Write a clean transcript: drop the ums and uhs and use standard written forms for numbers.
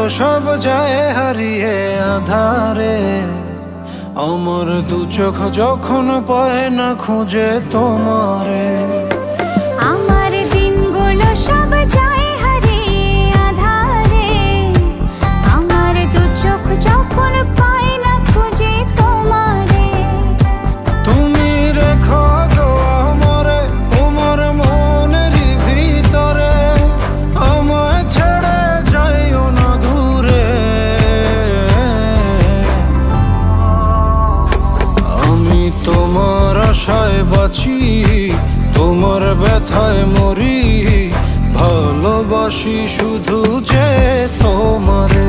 সব যায় হারিয়ে আধারে। আমার দু চোখ যখন পায় না খুঁজে তোমারে। আমার দিনগুলো সব যায় হারিয়ে আঁধারে। আমার দু চোখ যখন পায় না খুঁজে তোমারে। তুমি রেখো গো আমারে তোমার মনেরই ভিতরে, আমায় ছেড়ে যাইও না দূরে। আমি তোমার আশায় বাঁচি, তোমার ব্যথায় মরি, ভালোবাসি শুধু যে তোমারে।